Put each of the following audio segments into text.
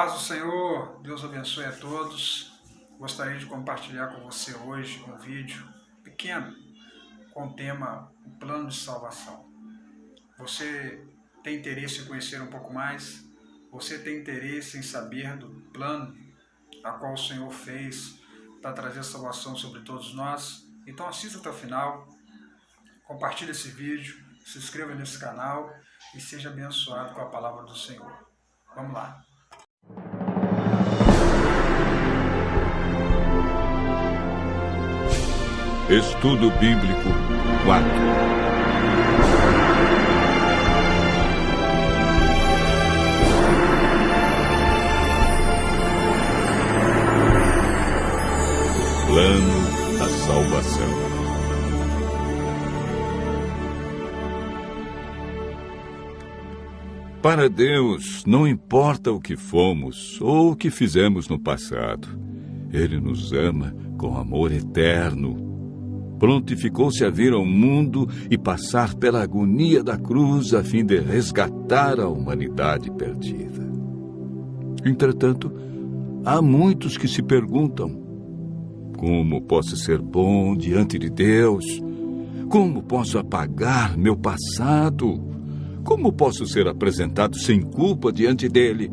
Paz do Senhor, Deus abençoe a todos. Gostaria de compartilhar com você hoje um vídeo pequeno com o tema o plano de salvação. Você tem interesse em conhecer um pouco mais? Você tem interesse em saber do plano a qual o Senhor fez para trazer salvação sobre todos nós? Então assista até o final, compartilhe esse vídeo, se inscreva nesse canal e seja abençoado com a palavra do Senhor. Vamos lá. Estudo Bíblico 4. Plano da salvação. Para Deus, não importa o que fomos ou o que fizemos no passado. Ele nos ama com amor eterno. Prontificou-se a vir ao mundo e passar pela agonia da cruz a fim de resgatar a humanidade perdida. Entretanto, há muitos que se perguntam: como posso ser bom diante de Deus? Como posso apagar meu passado? Como posso ser apresentado sem culpa diante dele?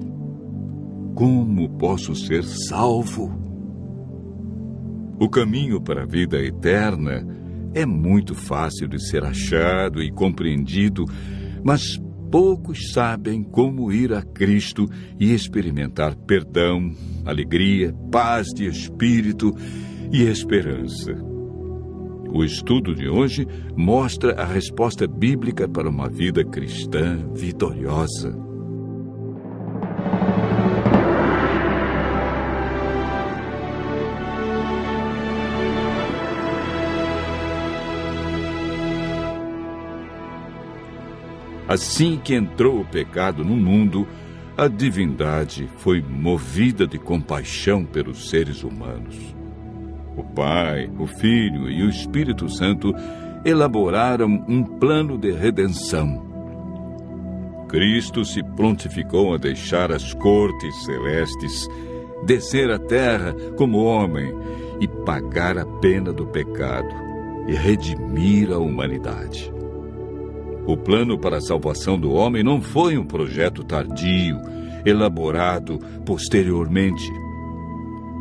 Como posso ser salvo? O caminho para a vida eterna é muito fácil de ser achado e compreendido, mas poucos sabem como ir a Cristo e experimentar perdão, alegria, paz de espírito e esperança. O estudo de hoje mostra a resposta bíblica para uma vida cristã vitoriosa. Assim que entrou o pecado no mundo, a divindade foi movida de compaixão pelos seres humanos. O Pai, o Filho e o Espírito Santo elaboraram um plano de redenção. Cristo se prontificou a deixar as cortes celestes, descer à terra como homem e pagar a pena do pecado e redimir a humanidade. O plano para a salvação do homem não foi um projeto tardio, elaborado posteriormente.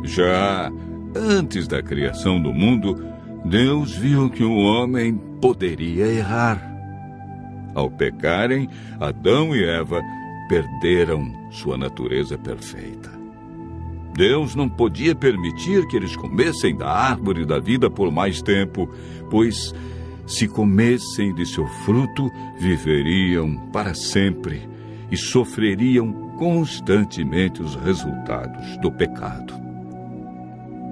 Já antes da criação do mundo, Deus viu que o homem poderia errar. Ao pecarem, Adão e Eva perderam sua natureza perfeita. Deus não podia permitir que eles comessem da árvore da vida por mais tempo, pois se comessem de seu fruto, viveriam para sempre e sofreriam constantemente os resultados do pecado.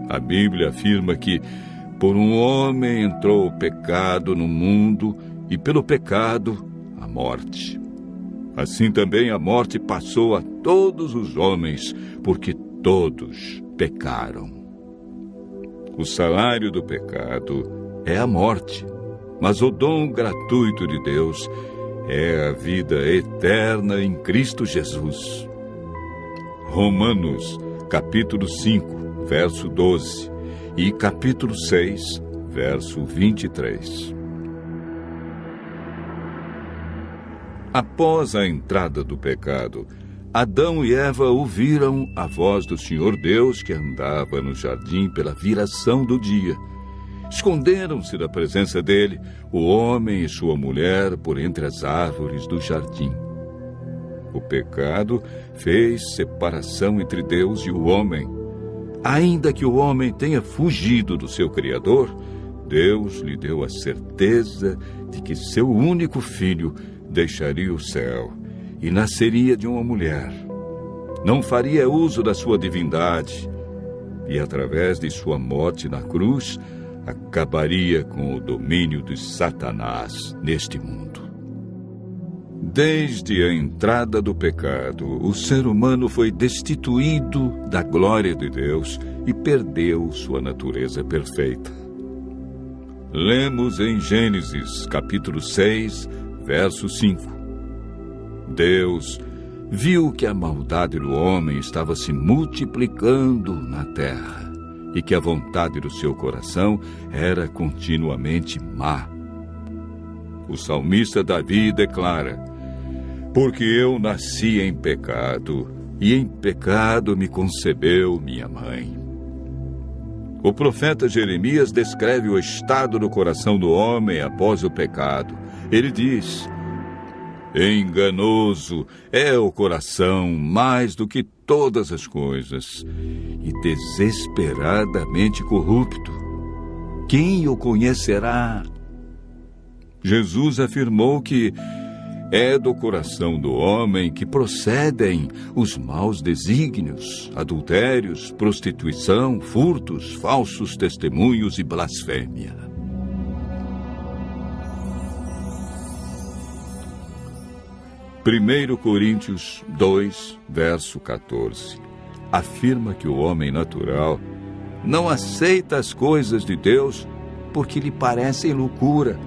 A Bíblia afirma que por um homem entrou o pecado no mundo e pelo pecado a morte. Assim também a morte passou a todos os homens, porque todos pecaram. O salário do pecado é a morte. Mas o dom gratuito de Deus é a vida eterna em Cristo Jesus. Romanos, capítulo 5, verso 12 e capítulo 6, verso 23. Após a entrada do pecado, Adão e Eva ouviram a voz do Senhor Deus que andava no jardim pela viração do dia. Esconderam-se da presença dele, o homem e sua mulher, por entre as árvores do jardim. O pecado fez separação entre Deus e o homem. Ainda que o homem tenha fugido do seu Criador, Deus lhe deu a certeza de que seu único filho deixaria o céu e nasceria de uma mulher. Não faria uso da sua divindade e, através de sua morte na cruz, acabaria com o domínio de Satanás neste mundo. Desde a entrada do pecado, o ser humano foi destituído da glória de Deus e perdeu sua natureza perfeita. Lemos em Gênesis, capítulo 6, verso 5. Deus viu que a maldade do homem estava se multiplicando na terra e que a vontade do seu coração era continuamente má. O salmista Davi declara: porque eu nasci em pecado, e em pecado me concebeu minha mãe. O profeta Jeremias descreve o estado do coração do homem após o pecado. Ele diz: enganoso é o coração mais do que todas as coisas, e desesperadamente corrupto. Quem o conhecerá? Jesus afirmou que é do coração do homem que procedem os maus desígnios, adultérios, prostituição, furtos, falsos testemunhos e blasfêmia. Primeiro Coríntios 2, verso 14, afirma que o homem natural não aceita as coisas de Deus porque lhe parecem loucura.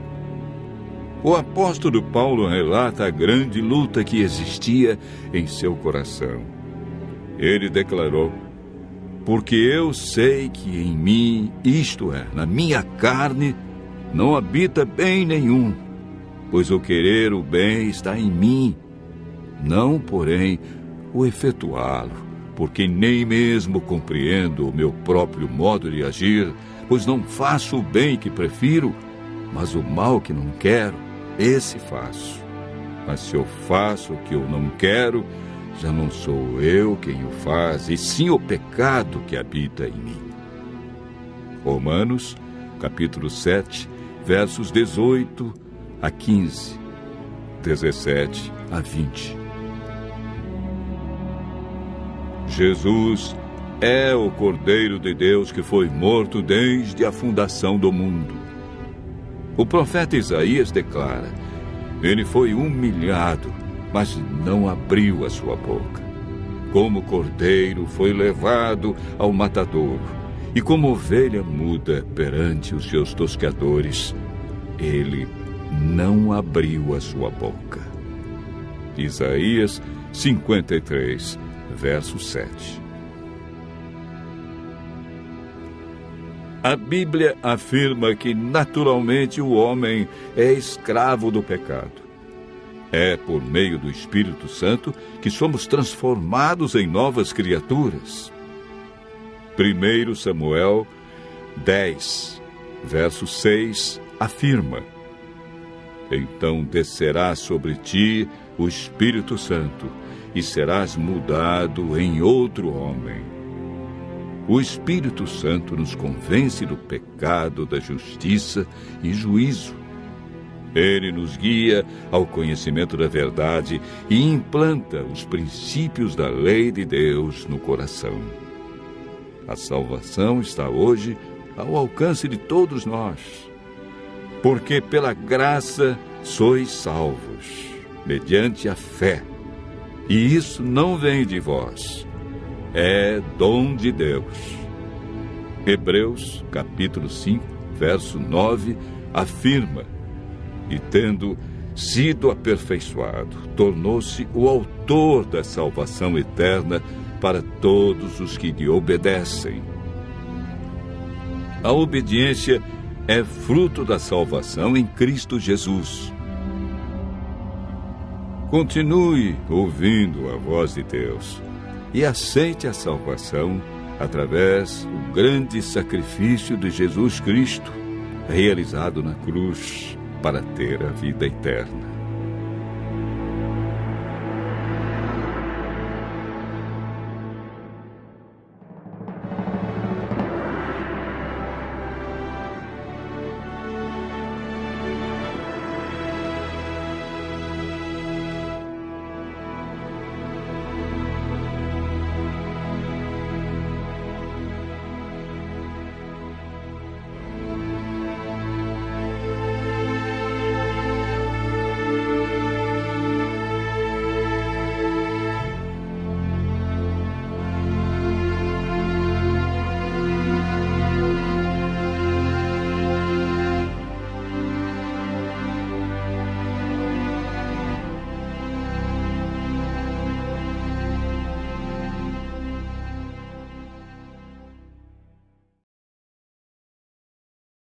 O apóstolo Paulo relata a grande luta que existia em seu coração. Ele declarou: porque eu sei que em mim, isto é, na minha carne, não habita bem nenhum, pois o querer o bem está em mim, não, porém, o efetuá-lo, porque nem mesmo compreendo o meu próprio modo de agir, pois não faço o bem que prefiro, mas o mal que não quero, esse faço. Mas se eu faço o que eu não quero, já não sou eu quem o faz, e sim o pecado que habita em mim. Romanos, capítulo 7, versos 18 a 15, 17 a 20. Jesus é o Cordeiro de Deus que foi morto desde a fundação do mundo. O profeta Isaías declara: ele foi humilhado, mas não abriu a sua boca. Como cordeiro foi levado ao matadouro, e como ovelha muda perante os seus tosqueadores, ele não abriu a sua boca. Isaías 53, verso 7. A Bíblia afirma que naturalmente o homem é escravo do pecado. É por meio do Espírito Santo que somos transformados em novas criaturas. 1 Samuel 10, verso 6, afirma: então descerá sobre ti o Espírito Santo, e serás mudado em outro homem. O Espírito Santo nos convence do pecado, da justiça e juízo. Ele nos guia ao conhecimento da verdade e implanta os princípios da lei de Deus no coração. A salvação está hoje ao alcance de todos nós, porque pela graça sois salvos, mediante a fé. E isso não vem de vós, é dom de Deus. Hebreus, capítulo 5, verso 9, afirma: e tendo sido aperfeiçoado, tornou-se o autor da salvação eterna para todos os que lhe obedecem. A obediência é fruto da salvação em Cristo Jesus. Continue ouvindo a voz de Deus e aceite a salvação através do grande sacrifício de Jesus Cristo, realizado na cruz para ter a vida eterna.